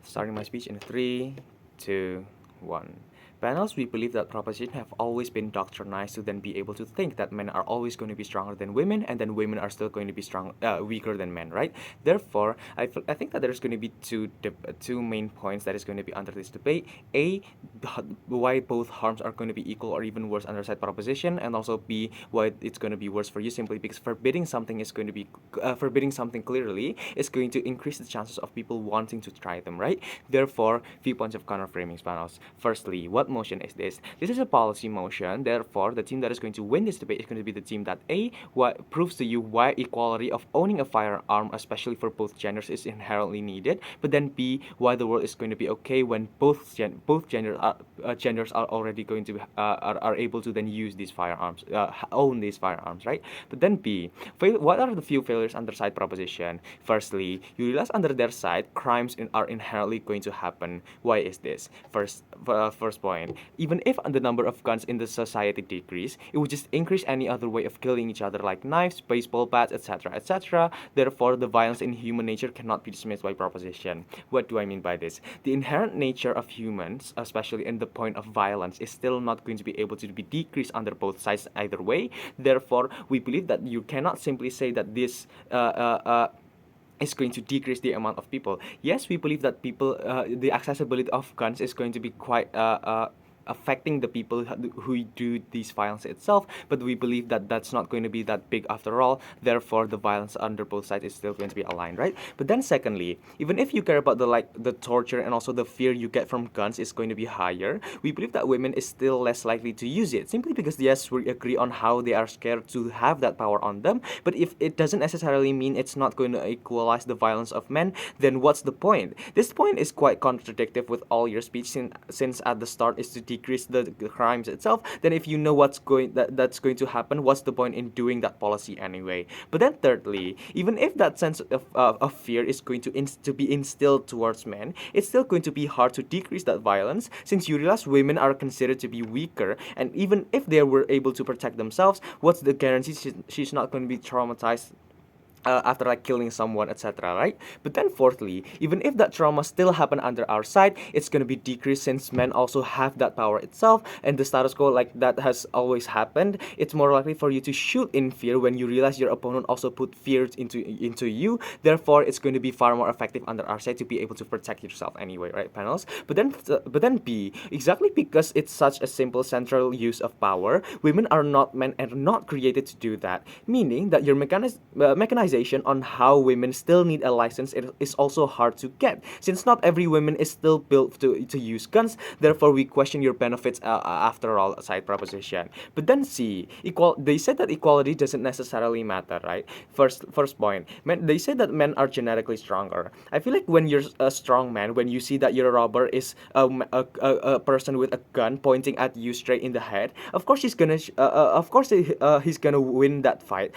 Starting my speech in 3, 2, 1. Panels, we believe that propositions have always been doctrinized to then be able to think that men are always going to be stronger than women, and then women are still going to be weaker than men, right? Therefore, I think that there's going to be two main points that is going to be under this debate. A, why both harms are going to be equal or even worse under side proposition, and also B, why it's going to be worse for you simply because forbidding something clearly is going to increase the chances of people wanting to try them, right? Therefore, few points of counterframing panels. Firstly, what motion is this? This is a policy motion. Therefore, the team that is going to win this debate is going to be the team that A, what proves to you why equality of owning a firearm, especially for both genders, is inherently needed. But then B, why the world is going to be okay when genders are already going to are able to then use these firearms, own these firearms, right? But then B, what are the few failures under side proposition? Firstly, you realize under their side, crimes are inherently going to happen. Why is this? First point, even if the number of guns in the society decrease, it would just increase any other way of killing each other like knives, baseball bats, etc., etc. Therefore, the violence in human nature cannot be dismissed by proposition. What do I mean by this? The inherent nature of humans, especially in the point of violence, is still not going to be able to be decreased under both sides either way. Therefore, we believe that you cannot simply say that this is going to decrease the amount of people. Yes, we believe that the accessibility of guns is going to be quite affecting the people who do these violence itself, but we believe that that's not going to be that big after all. Therefore, the violence under both sides is still going to be aligned, right? But then secondly, even if you care about the torture and also the fear you get from guns is going to be higher, we believe that women is still less likely to use it, simply because yes, we agree on how they are scared to have that power on them, but if it doesn't necessarily mean it's not going to equalize the violence of men, then what's the point? This point is quite contradictory with all your speech, since at the start is to decrease the crimes itself. Then if you know that's going to happen, what's the point in doing that policy anyway? But then thirdly, even if that sense of fear is going to be instilled towards men, it's still going to be hard to decrease that violence, since you realize women are considered to be weaker, and even if they were able to protect themselves, what's the guarantee she's not going to be traumatized after like killing someone, etc., right? But then fourthly, even if that trauma still happen under our side, it's going to be decreased, since men also have that power itself, and the status quo like that has always happened. It's more likely for you to shoot in fear when you realize your opponent also put fear into you. Therefore, it's going to be far more effective under our side to be able to protect yourself anyway, right, panels? But then B, exactly because it's such a simple central use of power, women are not men and not created to do that, meaning that your mechanization on how women still need a license is also hard to get, since not every woman is still built to use guns. Therefore, we question your benefits after all, side proposition. But then C, they said that equality doesn't necessarily matter, right? First point, they said that men are genetically stronger. I feel like when you're a strong man, when you see that your robber is a person with a gun pointing at you straight in the head, of course he's gonna win that fight.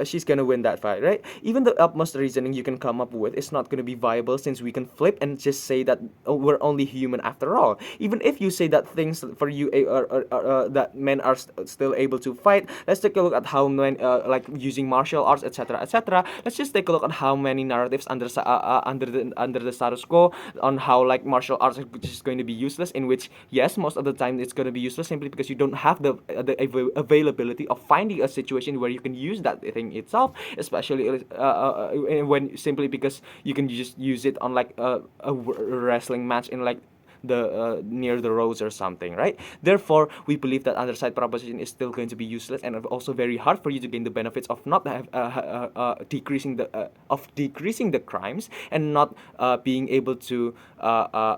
She's gonna win that fight, right? Even the utmost reasoning you can come up with is not gonna be viable, since we can flip and just say that, oh, we're only human after all. Even if you say that things for you that men are still able to fight, let's take a look at how men like using martial arts, etc., etc. Let's just take a look at how many narratives under the status quo on how like martial arts is just going to be useless, in which yes, most of the time it's going to be useless simply because you don't have availability of finding a situation where you can use that thing itself, especially when simply because you can just use it on like a wrestling match in like the near the roads or something, right? Therefore, we believe that underside proposition is still going to be useless and also very hard for you to gain the benefits of not decreasing the crimes, and not being able to uh,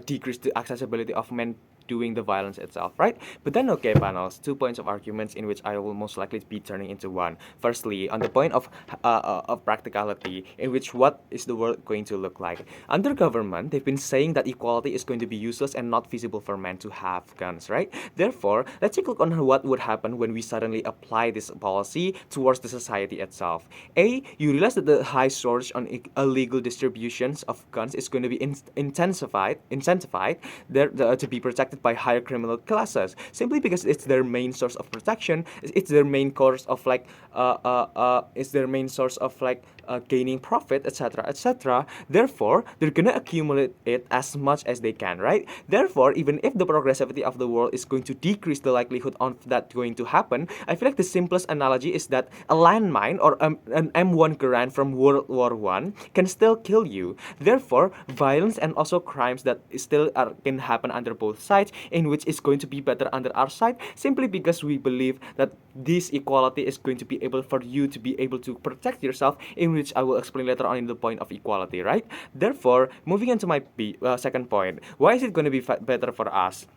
decrease the accessibility of men doing the violence itself, right? But then, okay, panels, 2 points of arguments in which I will most likely be turning into one. Firstly, on the point of practicality, in which what is the world going to look like? Under government, they've been saying that equality is going to be useless and not feasible for men to have guns, right? Therefore, let's take a look on what would happen when we suddenly apply this policy towards the society itself. A, you realize that the high shortage on illegal distributions of guns is going to be incentivized there to be protected by higher criminal classes, simply because it's their main source of protection. It's their main source of like gaining profit, etc., etc. Therefore, they're gonna accumulate it as much as they can, right? Therefore, even if the progressivity of the world is going to decrease the likelihood of that going to happen, I feel like the simplest analogy is that a landmine or an M1 Garand from World War One can still kill you. Therefore, violence and also crimes that still can happen under both sides, in which is going to be better under our side, simply because we believe that this equality is going to be able for you to be able to protect yourself, in which I will explain later on in the point of equality, right? Therefore, moving into my second point, why is it going to be better for us?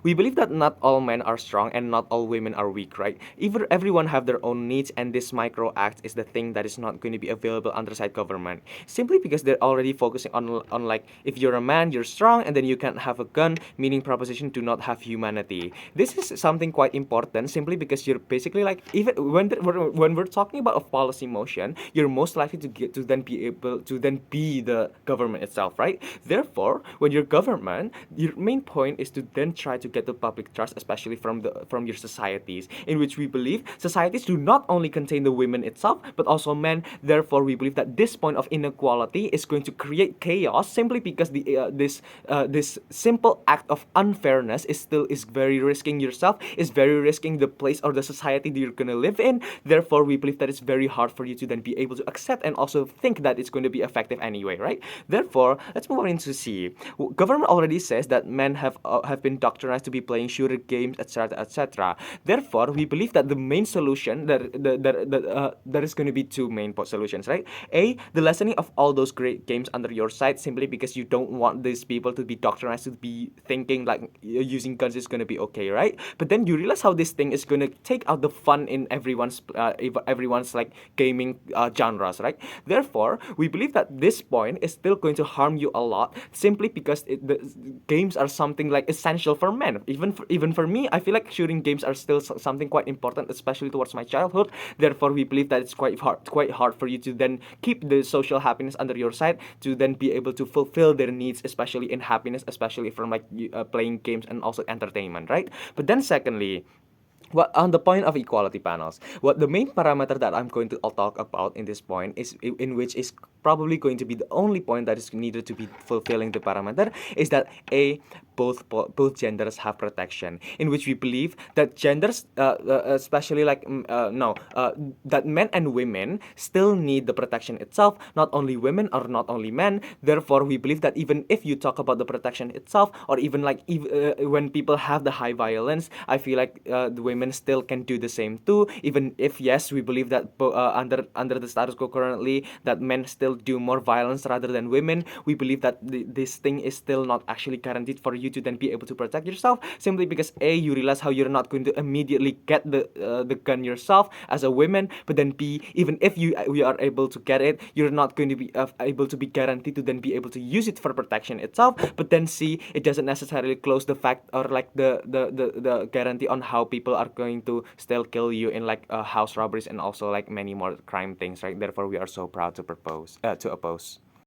We believe that not all men are strong and not all women are weak, right? Either everyone have their own needs, and this micro act is the thing that is not going to be available under side government. Simply because they're already focusing on like if you're a man, you're strong, and then you can't have a gun, meaning proposition do not have humanity. This is something quite important, simply because you're basically like even when we're talking about a policy motion, you're most likely to get to then be able to then be the government itself, right? Therefore, when you're government, your main point is to then try to get the public trust, especially from your societies, in which we believe societies do not only contain the women itself, but also men. Therefore, we believe that this point of inequality is going to create chaos, simply because this simple act of unfairness is very risking yourself, is very risking the place or the society that you're gonna live in. Therefore, we believe that it's very hard for you to then be able to accept and also think that it's going to be effective anyway, right? Therefore, let's move on into C. Government already says that men have been doctrinized to be playing shooter games, etc., etc. Therefore, we believe that the main solution there is going to be two main solutions, right? A, the lessening of all those great games under your side, simply because you don't want these people to be doctrinized to be thinking like using guns is going to be okay, right? But then you realize how this thing is going to take out the fun in everyone's like gaming genres, right? Therefore, we believe that this point is still going to harm you a lot, simply because the games are something like essential for men. Even for me, I feel like shooting games are still something quite important, especially towards my childhood. Therefore, we believe that it's quite hard for you to then keep the social happiness under your side, to then be able to fulfill their needs, especially in happiness, especially from like playing games and also entertainment, right? But then secondly, what on the point of equality panels, what the main parameter that I'm going to talk about in this point is in which is probably going to be the only point that is needed to be fulfilling the parameter, is that a both genders have protection, in which we believe that genders especially like no that men and women still need the protection itself, not only women or not only men. Therefore, we believe that even if you talk about the protection itself, or even like when people have the high violence, I feel like the women still can do the same too. Even if yes, we believe that under the status quo currently, that men still do more violence rather than women, we believe that this thing is still not actually guaranteed for you to then be able to protect yourself, simply because a, you realize how you're not going to immediately get the gun yourself as a woman. But then b, even if we are able to get it, you're not going to be able to be guaranteed to then be able to use it for protection itself. But then c, it doesn't necessarily close the fact or like the guarantee on how people are going to still kill you in like house robberies and also like many more crime things, right? Therefore, we are so proud to oppose.